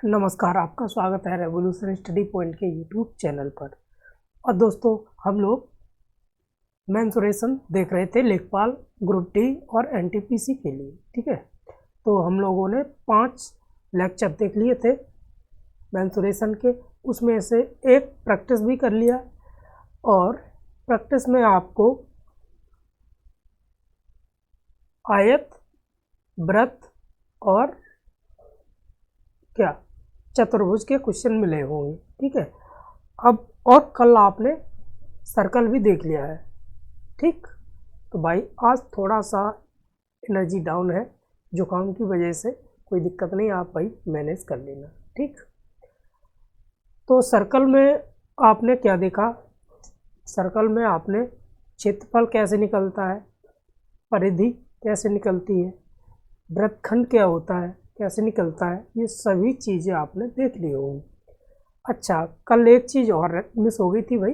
नमस्कार, आपका स्वागत है रेवोल्यूशन स्टडी पॉइंट के यूट्यूब चैनल पर। और दोस्तों, हम लोग मेंसुरेशन देख रहे थे लेखपाल, ग्रुप डी और एनटीपीसी के लिए। ठीक है, तो हम लोगों ने 5 लेक्चर देख लिए थे मेंसुरेशन के। उसमें से एक प्रैक्टिस भी कर लिया, और प्रैक्टिस में आपको आयत, वृत्त और क्या चतुर्भुज के क्वेश्चन मिले होंगे। ठीक है, अब और कल आपने सर्कल भी देख लिया है। ठीक, तो भाई आज थोड़ा सा एनर्जी डाउन है जुकाम की वजह से, कोई दिक्कत नहीं, आप भाई मैनेज कर लेना। ठीक, तो सर्कल में आपने क्या देखा? सर्कल में आपने क्षेत्रफल कैसे निकलता है, परिधि कैसे निकलती है, वृत्तखंड क्या होता है, कैसे निकलता है, ये सभी चीज़ें आपने देख ली होंगी। अच्छा, कल एक चीज़ और मिस हो गई थी भाई,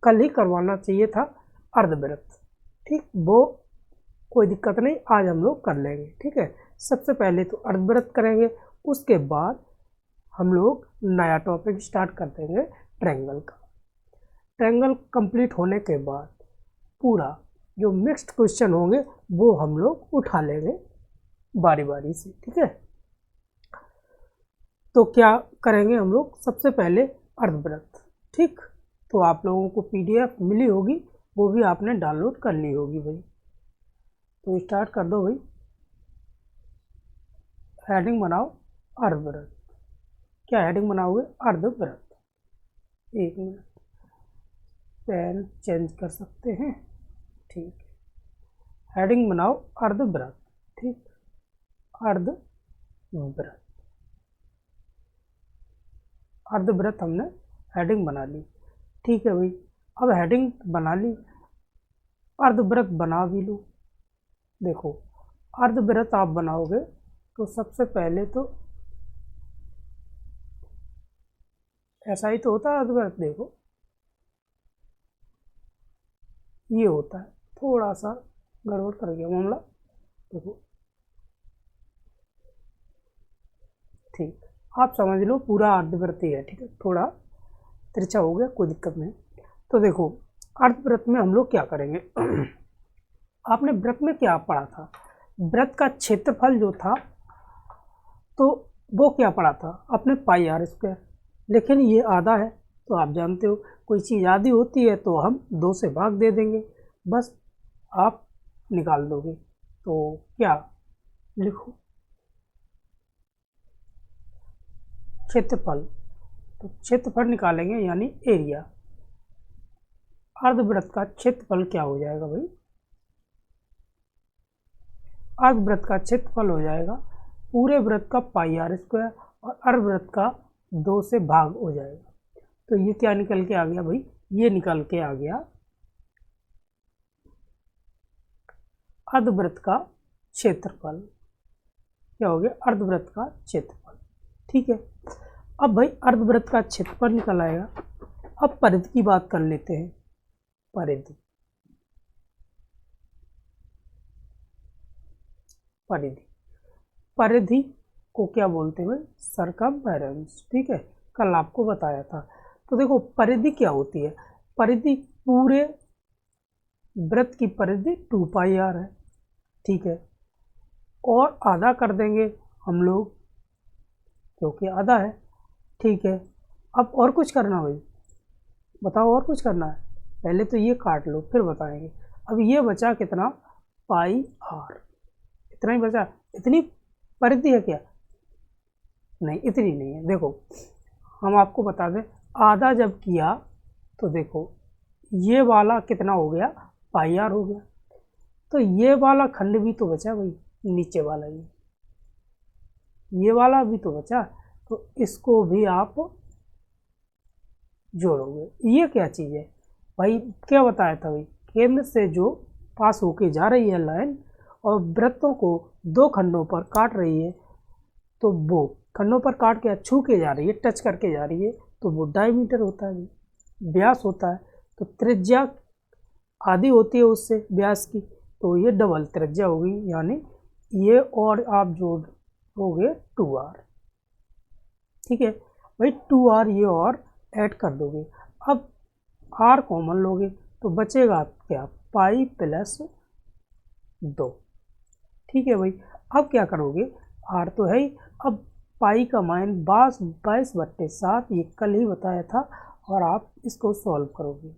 कल ही करवाना चाहिए था अर्धवृत्त। ठीक, वो कोई दिक्कत नहीं, आज हम लोग कर लेंगे। ठीक है, सबसे पहले तो अर्धवृत्त करेंगे, उसके बाद हम लोग नया टॉपिक स्टार्ट कर देंगे ट्रायंगल का। ट्रायंगल कंप्लीट होने के बाद पूरा जो मिक्स्ड क्वेश्चन होंगे वो हम लोग उठा लेंगे बारी बारी से। ठीक है, तो क्या करेंगे हम लोग? सबसे पहले अर्धवृत्त। ठीक, तो आप लोगों को पीडीएफ मिली होगी, वो भी आपने डाउनलोड कर ली होगी भाई। तो स्टार्ट कर दो भाई, हेडिंग बनाओ अर्धवृत्त। क्या हेडिंग बनाओगे? अर्धवृत्त। एक मिनट, पेन चेंज कर सकते हैं। ठीक, हेडिंग बनाओ अर्धवृत्त। ठीक, अर्धवृत्त, अर्धवृत्त हमने हेडिंग बना ली। ठीक है भाई, अब हेडिंग बना ली, अर्धवृत्त बना भी लो। देखो, अर्धवृत्त आप बनाओगे तो सबसे पहले तो ऐसा ही तो होता है अर्धवृत्त। देखो, ये होता है, थोड़ा सा गड़बड़ कर गया मामला। देखो, ठीक, आप समझ लो पूरा अर्धवृत्त ही है। ठीक है, थोड़ा तिरछा हो गया, कोई दिक्कत नहीं। तो देखो, अर्धवृत्त में हम लोग क्या करेंगे? आपने वृत्त में क्या पढ़ा था? वृत्त का क्षेत्रफल जो था तो वो क्या पढ़ा था आपने? पाई आर स्क्वायर। लेकिन ये आधा है, तो आप जानते हो कोई चीज़ आधी होती है तो हम 2 से भाग दे देंगे, बस आप निकाल दोगे। तो क्या लिखो? क्षेत्रफल। तो क्षेत्रफल निकालेंगे यानी एरिया। अर्धवृत्त का क्षेत्रफल क्या हो जाएगा भाई? अर्धवृत्त का क्षेत्रफल हो जाएगा पूरे वृत्त का पाई आर स्क्वायर, और अर्धवृत्त का 2 से भाग हो जाएगा। तो ये क्या निकल के आ गया भाई? ये निकल के आ गया अर्धवृत्त का क्षेत्रफल। क्या हो गया? अर्धवृत्त का क्षेत्रफल। ठीक है, अब भाई अर्धवृत्त का क्षेत्रफल निकल आएगा। अब परिधि की बात कर लेते हैं। परिधि, परिधि, परिधि को क्या बोलते हैं? सरकमफेरेंस। ठीक है, कल आपको बताया था। तो देखो, परिधि क्या होती है? परिधि पूरे वृत्त की परिधि 2 पाई आर है। ठीक है, और आधा कर देंगे हम लोग क्योंकि आधा है। ठीक है, अब और कुछ करना भाई? बताओ, और कुछ करना है? पहले तो ये काट लो, फिर बताएंगे। अब ये बचा कितना? पाई आर। इतना ही बचा? इतनी परिधि है क्या? नहीं, इतनी नहीं है। देखो, हम आपको बता दें, आधा जब किया तो देखो ये वाला कितना हो गया? पाई आर हो गया। तो ये वाला खंड भी तो बचा भाई, नीचे वाला ये वाला भी तो बचा, तो इसको भी आप जोड़ोगे। ये क्या चीज़ है भाई? क्या बताया था भाई? केंद्र से जो पास होके जा रही है लाइन और वृत्तों को 2 खंडों पर काट रही है, तो वो खंडों पर काट के छू के जा रही है, टच करके जा रही है, तो वो डायमीटर होता है, व्यास होता है। तो त्रिज्या आधी होती है उससे व्यास की, तो ये डबल त्रिज्या होगी, यानी ये और आप जोड़ोगे 2r। ठीक है भाई, 2r ये और ऐड कर दोगे। अब r कॉमन लोगे तो बचेगा क्या, पाई प्लस 2। ठीक है भाई, अब क्या करोगे, r तो है ही, अब पाई का मान 22/7 ये कल ही बताया था, और आप इसको सॉल्व करोगे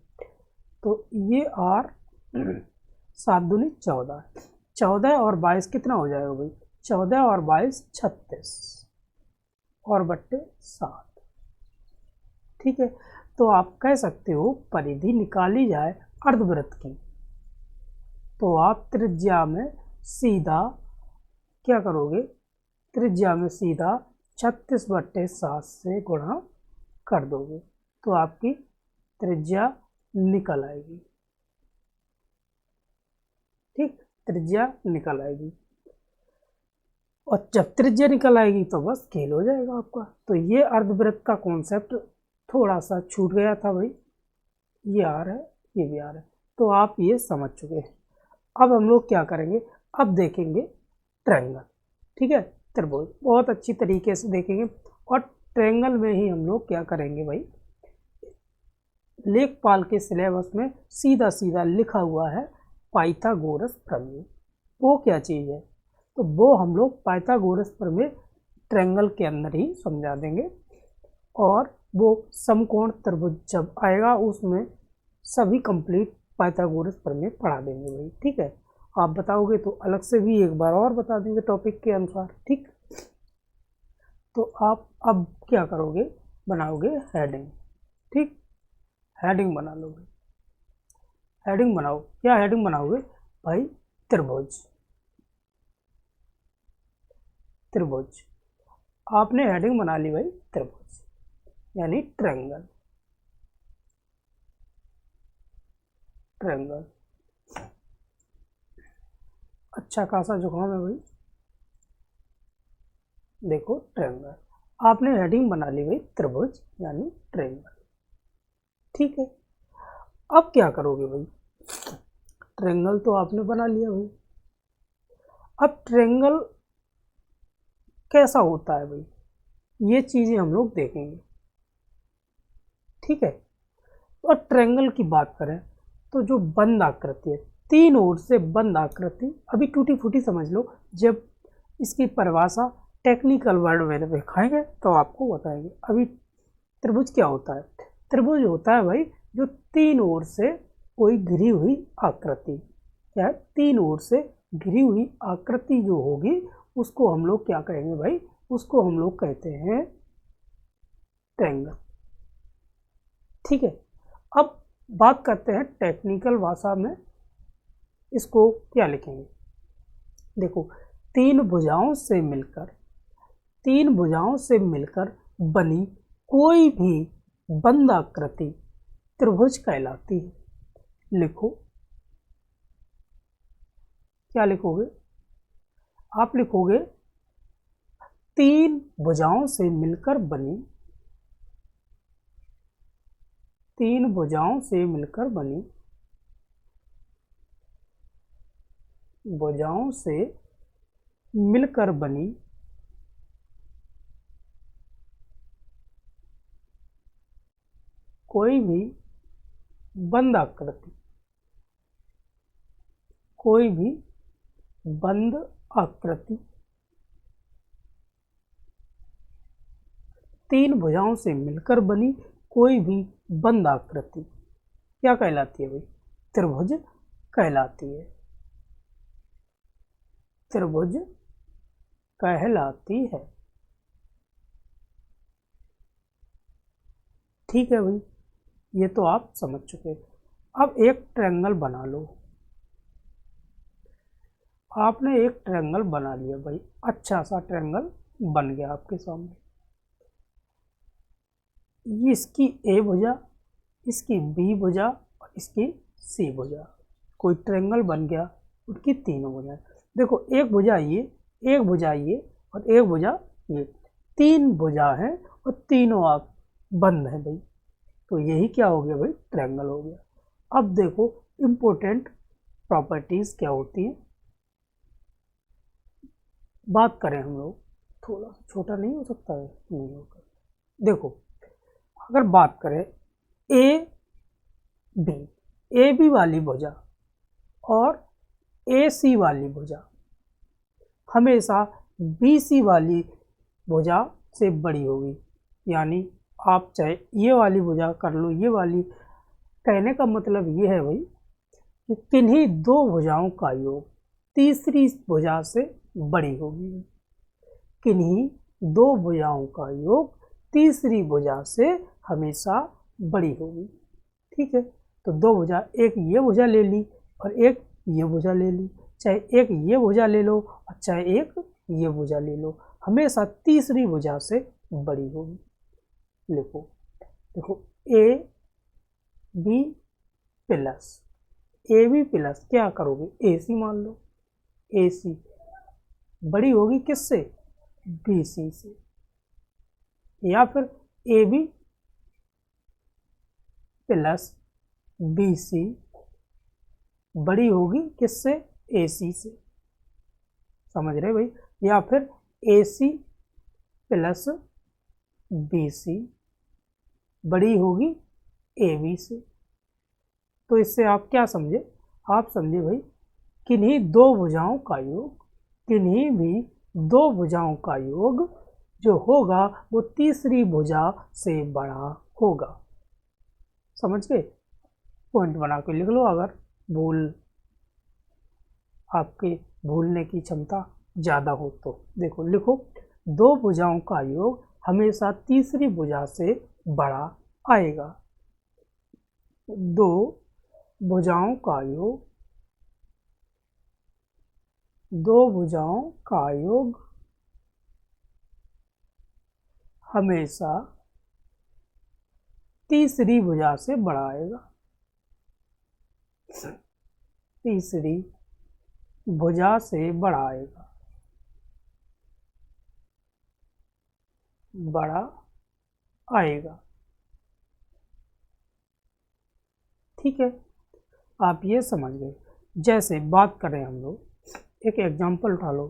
तो ये r 7 दूनी 14, 14 और 22 कितना हो जाएगा भाई, 14 और 22 36 और बट्टे 7। ठीक है, तो आप कह सकते हो परिधि निकाली जाए अर्धवृत्त की, तो आप त्रिज्या में सीधा क्या करोगे, त्रिज्या में सीधा 36/7 से गुणा कर दोगे तो आपकी त्रिज्या निकल आएगी। ठीक, त्रिज्या निकल आएगी, और जब त्रिज्या निकल आएगी तो बस खेल हो जाएगा आपका। तो ये अर्धवृत्त का कॉन्सेप्ट थोड़ा सा छूट गया था भाई, ये आर है ये भी आर है, तो आप ये समझ चुके हैं। अब हम लोग क्या करेंगे, अब देखेंगे ट्रायंगल। ठीक है, त्रिभुज बहुत अच्छी तरीके से देखेंगे, और ट्रायंगल में ही हम लोग क्या करेंगे भाई, लेखपाल के सिलेबस में सीधा सीधा लिखा हुआ है पाइथागोरस प्रमेय, वो क्या चीज़ है, तो वो हम लोग पाइथागोरस प्रमेय ट्रायंगल के अंदर ही समझा देंगे, और वो समकोण त्रिभुज जब आएगा उसमें सभी कंप्लीट पाइथागोरस प्रमेय पढ़ा देंगे भाई। ठीक है, आप बताओगे तो अलग से भी एक बार और बता देंगे टॉपिक के अनुसार। ठीक, तो आप अब क्या करोगे, बनाओगे हेडिंग। ठीक, हेडिंग बना लोगे, हेडिंग बनाओ, क्या हेडिंग बनाओगे भाई, त्रिभुज। त्रिभुज आपने हेडिंग बना ली भाई, त्रिभुज यानी ट्रायंगल। ट्रायंगल अच्छा खासा जुकाम है भाई, देखो ट्रायंगल आपने हेडिंग बना ली भाई, त्रिभुज यानी ट्रायंगल। ठीक है, अब क्या करोगे भाई, ट्रायंगल तो आपने बना लिया भाई, अब ट्रायंगल कैसा होता है भाई, ये चीजें हम लोग देखेंगे। ठीक है, और ट्रायंगल की बात करें तो जो बंद आकृति है, तीन ओर से बंद आकृति, अभी टूटी फूटी समझ लो, जब इसकी परिभाषा टेक्निकल वर्ड में दिखाएंगे तो आपको बताएंगे। अभी त्रिभुज क्या होता है, त्रिभुज होता है भाई जो तीन ओर से कोई घिरी हुई आकृति, क्या है, तीन ओर से घिरी हुई आकृति जो होगी उसको हम लोग क्या कहेंगे भाई, उसको हम लोग कहते हैं ट्रायंगल। ठीक है, अब बात करते हैं टेक्निकल भाषा में इसको क्या लिखेंगे। देखो, तीन भुजाओं से मिलकर बनी कोई भी बंद आकृति त्रिभुज कहलाती है। लिखो, क्या लिखोगे, आप लिखोगे तीन भुजाओं से मिलकर बनी, तीन भुजाओं से मिलकर बनी, भुजाओं से मिलकर बनी कोई भी बंद आकृति, कोई भी बंद आकृति तीन भुजाओं से मिलकर बनी कोई भी बंद आकृति क्या कहलाती है भाई, त्रिभुज कहलाती है। त्रिभुज कहलाती है। ठीक है भाई, ये तो आप समझ चुके। अब एक ट्रायंगल बना लो, आपने एक ट्रायंगल बना लिया भाई, अच्छा सा ट्रायंगल बन गया आपके सामने। ये इसकी ए भुजा, इसकी बी भुजा और इसकी सी भुजा, कोई ट्रायंगल बन गया, उसकी तीनों भुजा। देखो, एक भुजा ये, एक भुजा ये और एक भुजा ये, तीन भुजा है और तीनों आप बंद है भाई, तो यही क्या हो गया भाई, ट्रायंगल हो गया। अब देखो इम्पोर्टेंट प्रॉपर्टीज क्या होती है, बात करें हम लोग, थोड़ा छोटा नहीं हो सकता है, नहीं होगा। देखो अगर बात करें ए बी वाली भुजा और ए सी वाली भुजा हमेशा बी सी वाली भुजा से बड़ी होगी। यानी आप चाहे ये वाली भुजा कर लो, ये वाली, कहने का मतलब ये है भाई कि किन्हीं दो भुजाओं का योग तीसरी भुजा से बड़ी होगी। किन्हीं दो भुजाओं का योग तीसरी भुजा से हमेशा बड़ी होगी। ठीक है, तो दो भुजा, एक ये भुजा ले ली और एक ये भुजा ले ली, चाहे एक ये भुजा ले लो और चाहे एक ये भुजा ले लो, हमेशा तीसरी भुजा से बड़ी होगी। लिखो, देखो ए बी प्लस क्या करोगे, ए सी मान लो, ए सी बड़ी होगी किससे, बी सी से, या फिर A B plus B C बड़ी होगी किससे, ए सी से। समझ रहे भाई, या फिर ए सी प्लस बी सी बड़ी होगी ए बी से। तो इससे आप क्या समझे, आप समझे भाई किन्हीं दो भुजाओं का योग, किन्हीं भी दो भुजाओं का योग जो होगा वो तीसरी भुजा से बड़ा होगा। समझ गए, पॉइंट बना के लिख लो अगर आपके भूलने की क्षमता ज़्यादा हो तो। देखो लिखो, दो भुजाओं का योग हमेशा तीसरी भुजा से बड़ा आएगा। दो भुजाओं का योग, दो भुजाओं का योग हमेशा तीसरी भुजा से बड़ा आएगा। तीसरी भुजा से बड़ा आएगा, बड़ा आएगा। ठीक है, आप ये समझ गए। जैसे बात करें हम लोग, एक एग्जांपल उठा लो,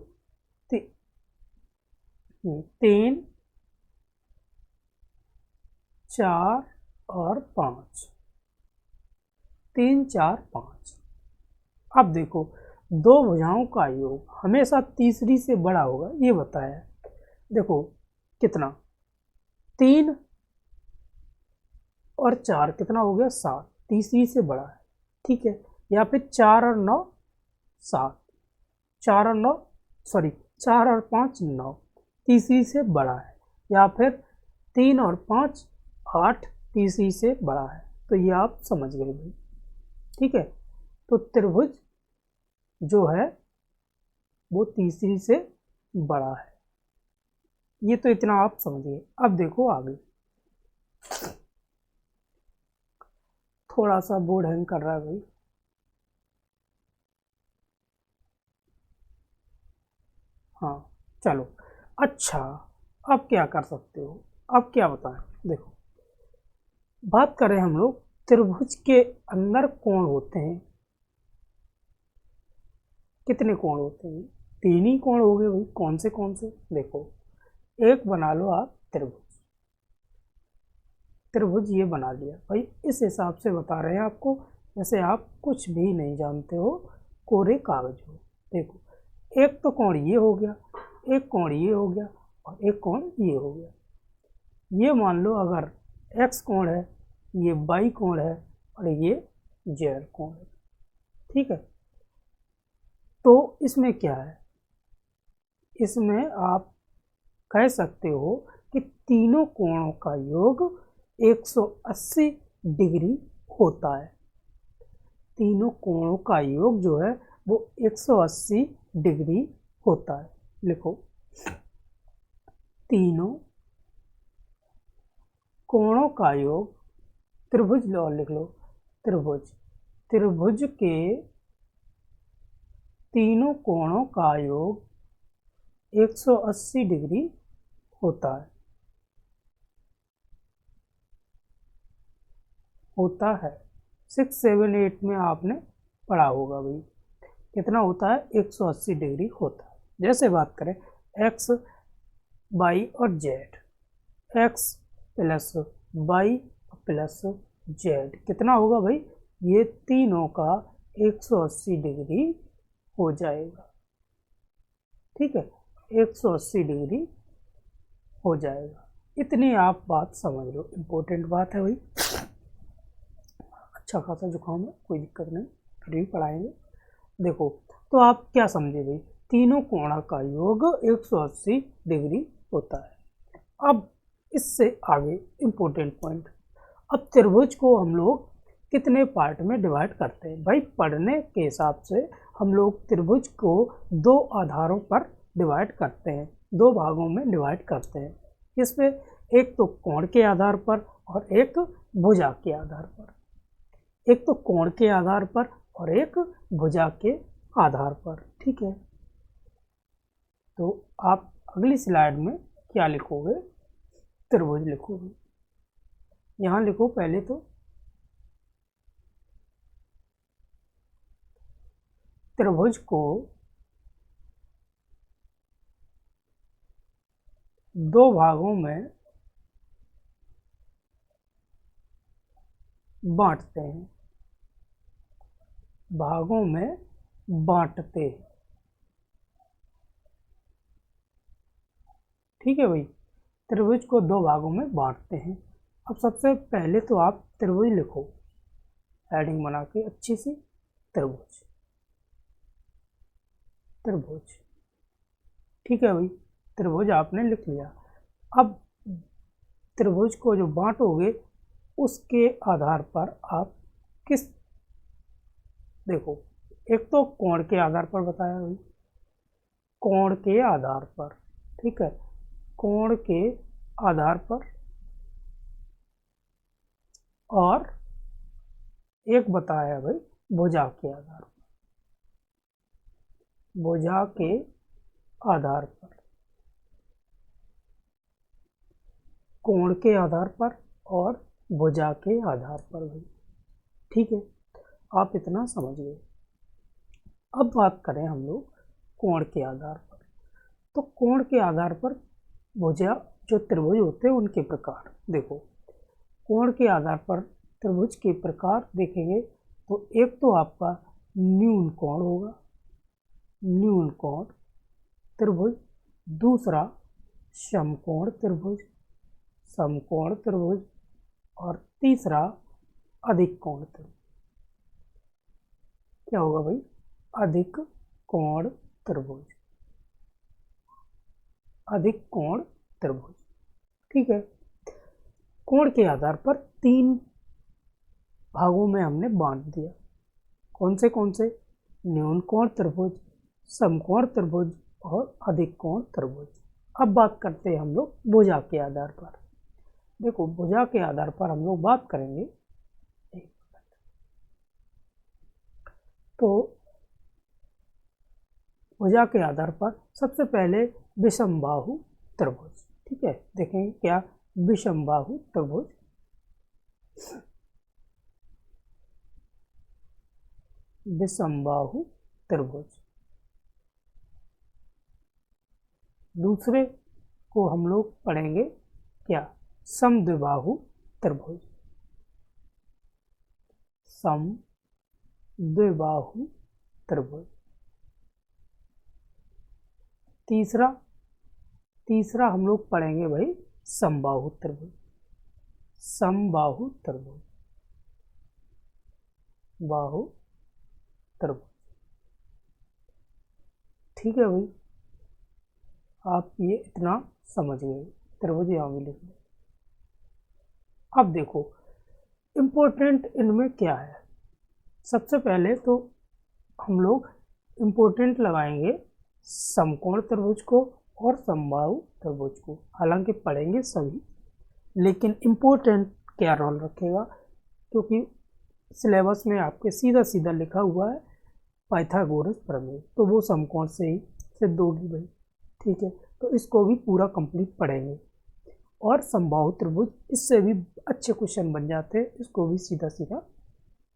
3 4 और 5, 3 4 5। अब देखो दो भुजाओं का योग हमेशा तीसरी से बड़ा होगा, ये बताया। देखो कितना, 3 और 4 कितना हो गया, 7, तीसरी से बड़ा है। ठीक है, या फिर 4 और 9 7, 4 और 9 सॉरी 4 और 5 9, तीसरी से बड़ा है। या फिर 3 और 5 8, तीसरी से बड़ा है। तो ये आप समझ गए भाई। ठीक है, तो त्रिभुज जो है वो तीसरी से बड़ा है, ये तो इतना आप समझिए। अब देखो आगे, थोड़ा सा बोर्ड हैंग कर रहा है भाई। हाँ चलो, अच्छा अब क्या कर सकते हो, अब क्या बताएं। देखो बात करें हम लोग त्रिभुज के अंदर कोण होते हैं, कितने कोण होते हैं, 3 ही कोण हो गए भाई। कौन से कौन से, देखो एक बना लो आप त्रिभुज, त्रिभुज ये बना लिया भाई। इस हिसाब से बता रहे हैं आपको जैसे आप कुछ भी नहीं जानते हो, कोरे कागज हो। देखो एक तो कोण ये हो गया, एक कोण ये हो गया और एक कोण ये हो गया। ये मान लो अगर एक्स कोण है, ये वाई कोण है और ये जेड कोण है। ठीक है, तो इसमें क्या है, इसमें आप कह सकते हो कि तीनों कोणों का योग 180 डिग्री होता है। तीनों कोणों का योग जो है वो 180 डिग्री होता है। लिखो, तीनों कोणों का योग, त्रिभुज लो, लिख लो त्रिभुज, त्रिभुज के तीनों कोणों का योग 180 डिग्री होता है, होता है। 6 7 8 में आपने पढ़ा होगा भाई, कितना होता है, 180 डिग्री होता है। जैसे बात करें एक्स वाई और Z, X plus Y plus Z कितना होगा भाई, ये तीनों का 180 डिग्री हो जाएगा। ठीक है, 180 डिग्री हो जाएगा। इतनी आप बात समझ लो, इम्पोर्टेंट बात है भाई। अच्छा खासा जुकाम है, कोई दिक्कत नहीं, फिर भी पढ़ाएंगे। देखो तो आप क्या समझे भाई, तीनों कोणों का योग 180 डिग्री होता है। अब इससे आगे इम्पोर्टेंट पॉइंट, अब त्रिभुज को हम लोग कितने पार्ट में डिवाइड करते हैं भाई, पढ़ने के हिसाब से हम लोग त्रिभुज को दो आधारों पर डिवाइड करते हैं, दो भागों में डिवाइड करते हैं। इसमें एक तो कोण के आधार पर और एक भुजा के आधार पर, एक तो कोण के आधार पर और एक भुजा के आधार पर। ठीक है, तो आप अगली स्लाइड में क्या लिखोगे, त्रिभुज लिखोगे। यहाँ लिखो पहले तो त्रिभुज को दो भागों में बांटते हैं, भागों में बांटते हैं। ठीक है भाई, त्रिभुज को दो भागों में बांटते हैं। अब सबसे पहले तो आप त्रिभुज लिखो, हेडिंग बना के अच्छी सी, त्रिभुज, त्रिभुज। ठीक है भाई, त्रिभुज आपने लिख लिया। अब त्रिभुज को जो बांटोगे उसके आधार पर आप किस, देखो एक तो कोण के आधार पर बताया भाई, कोण के आधार पर। ठीक है, कोण के आधार पर, और एक बताया भाई भुजा के आधार पर, भुजा के आधार पर, कोण के आधार पर और भुजा के आधार पर भाई। ठीक है, आप इतना समझ गए। अब बात करें हम लोग कोण के आधार पर, तो कोण के आधार पर भुजा जो त्रिभुज होते हैं उनके प्रकार देखो। कोण के आधार पर त्रिभुज के प्रकार देखेंगे तो एक तो आपका न्यून कोण होगा, न्यून कोण त्रिभुज, दूसरा समकोण त्रिभुज, समकोण त्रिभुज, और तीसरा अधिक कोण त्रिभुज। क्या होगा भाई, अधिक कोण त्रिभुज, अधिक कोण त्रिभुज। ठीक है, कोण के आधार पर तीन भागों में हमने बांट दिया, कौन से, न्यून कोण त्रिभुज, समकोण त्रिभुज और अधिक कोण त्रिभुज। अब बात करते हैं हम लोग भुजा के आधार पर। देखो भुजा के आधार पर हम लोग बात करेंगे, तो भुजा के आधार पर सबसे पहले विषमबाहु त्रिभुज। ठीक है, देखेंगे क्या, विषमबाहु त्रिभुज, विषमबाहु त्रिभुज। दूसरे को हम लोग पढ़ेंगे क्या, समद्विबाहु त्रिभुज, समद्विबाहु त्रिभुज। तीसरा हम लोग पढ़ेंगे भाई समबाहु त्रिभुज, समबाहु त्रिभुज, बाहु त्रिभुज। ठीक है भाई, आप ये इतना समझ गए, त्रिभुज यहाँ भी लिख लो। अब देखो इम्पोर्टेंट इनमें क्या है, सबसे पहले तो हम लोग इम्पोर्टेंट लगाएंगे समकोण त्रिभुज को और समबाहु त्रिभुज को। हालांकि पढ़ेंगे सभी, लेकिन इम्पोर्टेंट क्या रोल रखेगा, क्योंकि सिलेबस में आपके सीधा सीधा लिखा हुआ है पाइथागोरस प्रमेय, तो वो समकोण से ही सिद्ध होगी भाई। ठीक है, तो इसको भी पूरा कंप्लीट पढ़ेंगे। और समबाहु त्रिभुज, इससे भी अच्छे क्वेश्चन बन जाते हैं, इसको भी सीधा सीधा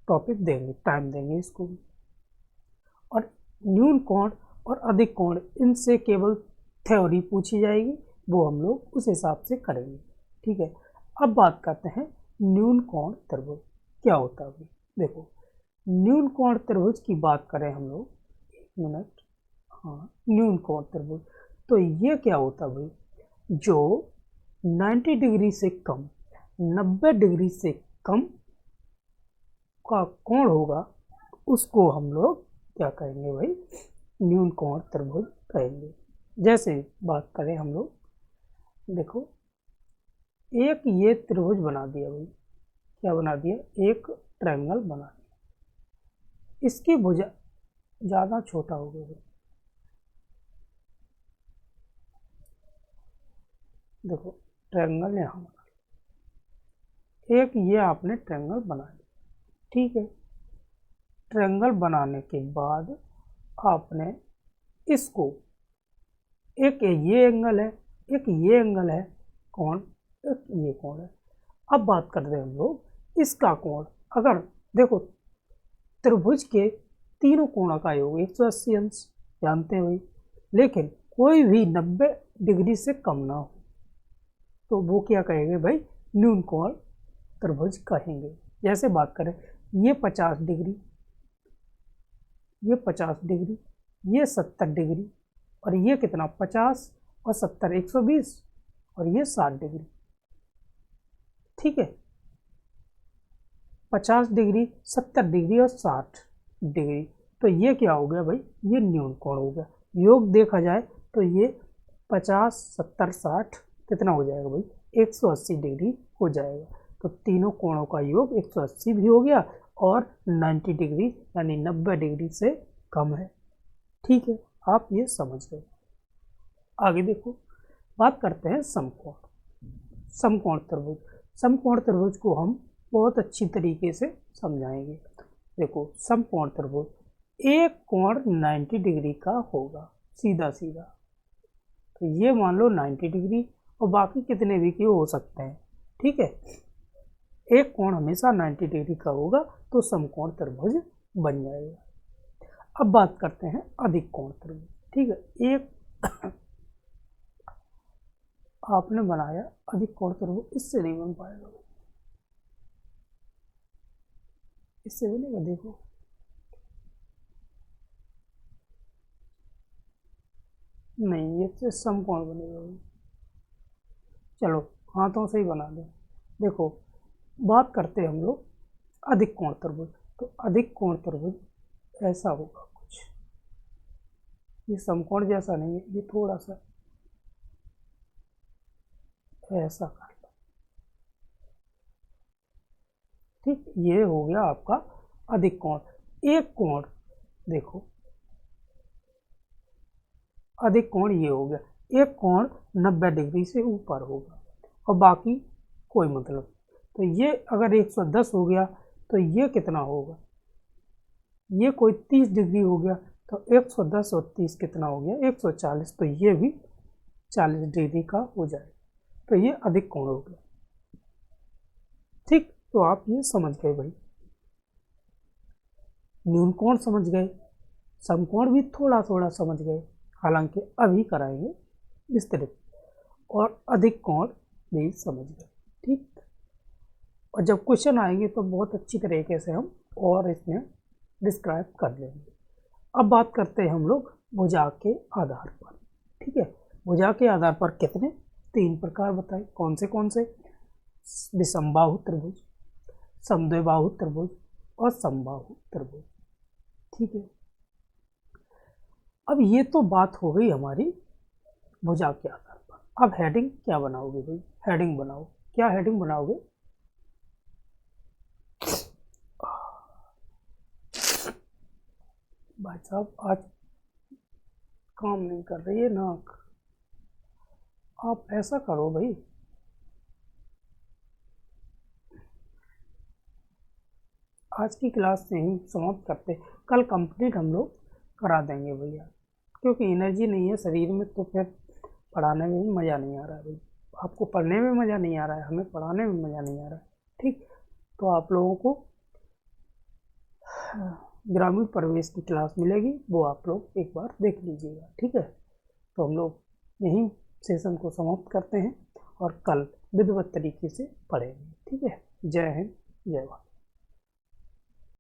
टॉपिक देंगे, टाइम देंगे इसको भी। और न्यून कोण और अधिक कोण, इनसे केवल थ्योरी पूछी जाएगी, वो हम लोग उस हिसाब से करेंगे। ठीक है, अब बात करते हैं न्यून कोण त्रिभुज क्या होता है। देखो न्यून कोण त्रिभुज की बात करें हम लोग, एक मिनट, हाँ न्यून कोण त्रिभुज, तो ये क्या होता है भाई, जो 90 डिग्री से कम, 90 डिग्री से कम का कोण होगा उसको हम लोग क्या कहेंगे भाई, न्यून कोण त्रिभुज कहेंगे। जैसे बात करें हम लोग, देखो एक ये त्रिभुज बना दिया भाई, क्या बना दिया, एक ट्रायंगल बना दिया, इसकी भुजा ज़्यादा छोटा हो गया भाई, देखो ट्रायंगल यहाँ बना, एक ये आपने ट्रायंगल बना दिया, ठीक है। ट्रायंगल बनाने के बाद आपने इसको, एक ये एंगल है, एक ये एंगल है कोण, एक ये कोण है। अब बात करते हैं हम लोग इसका कोण, अगर देखो त्रिभुज के तीनों कोणों का योग 180 अंश जानते हैं भाई, लेकिन कोई भी 90 डिग्री से कम ना हो तो वो क्या कहेंगे भाई, न्यून कोण त्रिभुज कहेंगे। जैसे बात करें ये 50 डिग्री, ये 50 डिग्री, ये 70 डिग्री, और ये कितना 50 और 70 120, और ये 60 डिग्री, ठीक है। 50 डिग्री, 70 डिग्री और 60 डिग्री, तो ये क्या हो गया भाई, ये न्यून कोण हो गया। योग देखा जाए तो ये 50 70 60 कितना हो जाएगा भाई, 180 डिग्री हो जाएगा। तो तीनों कोणों का योग 180 भी हो गया और 90 डिग्री यानी 90 डिग्री से कम है, ठीक है। आप ये समझ गए। आगे देखो, बात करते हैं समकोण, समकोण त्रिभुज। समकोण त्रिभुज को हम बहुत अच्छी तरीके से समझाएंगे। देखो समकोण त्रिभुज, एक कोण 90 डिग्री का होगा सीधा सीधा, तो ये मान लो 90 डिग्री और बाकी कितने भी के हो सकते हैं, ठीक है। एक कोण हमेशा 90 डिग्री का होगा तो समकोण त्रिभुज बन जाएगा। अब बात करते हैं अधिक कोण त्रिभुज, ठीक है। एक आपने बनाया अधिक कोण त्रिभुज, इससे नहीं बन पाएगा, इससे बनेगा, देखो नहीं, ये समकोण बनेगा। चलो हाथों से ही बना दें। देखो बात करते हैं हम लोग अधिक कोण त्रिभुज, तो अधिक कोण त्रिभुज ऐसा होगा कुछ, ये समकोण जैसा नहीं है, ये थोड़ा सा ऐसा कर लो, ठीक। ये हो गया आपका अधिक कोण। एक कोण देखो, अधिक कोण ये हो गया, एक कोण 90 डिग्री से ऊपर होगा और बाकी कोई मतलब, तो ये अगर 110 हो गया तो ये कितना होगा, ये कोई 30 डिग्री हो गया, तो 110 और 30 कितना हो गया 140, तो ये भी 40 डिग्री का हो जाएगा, तो ये अधिक कोण हो गया, ठीक। तो आप ये समझ गए भाई, न्यून कोण समझ गए, समकोण भी थोड़ा थोड़ा समझ गए, हालांकि अभी कराएंगे विस्तृत, और अधिक कोण भी समझ गए, ठीक। और जब क्वेश्चन आएंगे तो बहुत अच्छी तरीके से हम और इसमें डिस्क्राइब कर लेंगे। अब बात करते हैं हम लोग भुजा के आधार पर, ठीक है। भुजा के आधार पर कितने, 3 प्रकार बताए, कौन से, विषमबाहु त्रिभुज, समद्विबाहु त्रिभुज और समबाहु त्रिभुज, ठीक है। अब ये तो बात हो गई हमारी भुजा के आधार पर। अब हेडिंग क्या बनाओगे भाई, हेडिंग बनाओ, क्या हेडिंग बनाओगे, भाई साहब आज काम नहीं कर रही है नाक, आप ऐसा करो भाई, आज की क्लास से ही समाप्त करते, कल कंप्लीट हम लोग करा देंगे भैया, क्योंकि एनर्जी नहीं है शरीर में, तो फिर पढ़ाने में भी मज़ा नहीं आ रहा है भाई, आपको पढ़ने में मज़ा नहीं आ रहा है, हमें पढ़ाने में मज़ा नहीं आ रहा है, ठीक। तो आप लोगों को ग्रामीण परिवेश की क्लास मिलेगी, वो आप लोग एक बार देख लीजिएगा, ठीक है। तो हम लोग यहीं सेशन को समाप्त करते हैं और कल विधिवत तरीके से पढ़ेंगे। ठीक है, जय हिंद, जय भारत।